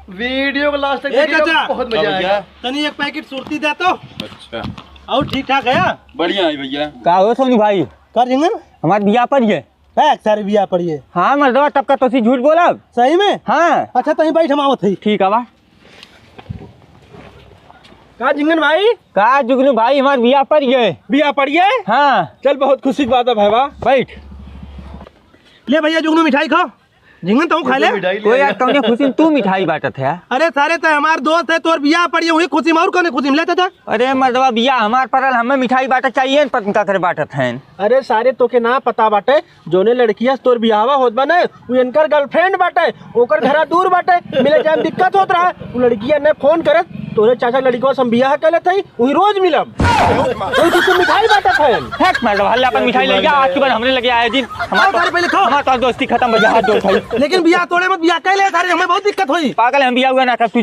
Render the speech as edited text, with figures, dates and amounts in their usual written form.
Video को last तक ए चाचा, बहुत मजा आएगा। तनी एक पैकेट सुरती दे तो। अच्छा और ठीक ठाक है बढ़िया है भैया। का हो सोनी भाई? कर जिंगन हमारे बिया पर ये पैक सारे बिया पड़िए। हाँ मर्दवा तब का तो झूठ बोला। सही में? हाँ अच्छा तहीं बैठ हम थी। ठीक है बा। का जिंगन भाई? का जुगनू भाई हमारे बिया पर ये बिया पड़िए। हाँ चल बहुत खुशी की बात है भाई वाह। बैठ। ले भैया जुगनू मिठाई खाओ। जिंगन तो खा ले। कोई यार कौन खुशी तू मिठाई बांटत है? अरे सारे तो हमार दोस्त है तोर बिया पड़िए वही खुशी में और कौन खुशी में ले चाचा। अरे मर्दवा बिया हमार परल हमें मिठाई बांटत चाहिए पर का करे बांटत है। अरे सारे तो के ना पता बाटे जोने लड़किया तोर बियाहवा होत बने वो इनकर गर्लफ्रेंड बाटे ओकर घरा दूर बाटे मिले जाए दिक्कत होत रहा वो लड़किया ने फोन करत तोरे चाचा लड़कियों से हम बियाह कर लेते वही रोज मिलब तो तुझसे मिठाई बांटत है। हेक मर्दवा हल्ला अपन मिठाई ले गया आज के बाद हमरे लगे आए दिन सारे पहले खाओ। हमार तो दोस्ती खत्म बजा हाथ दो भाई। लेकिन बियाह तोड़े मत बियाह कर ले सारे हमें बहुत दिक्कत हुई। पागल हम बिया हुआ ना कर तू।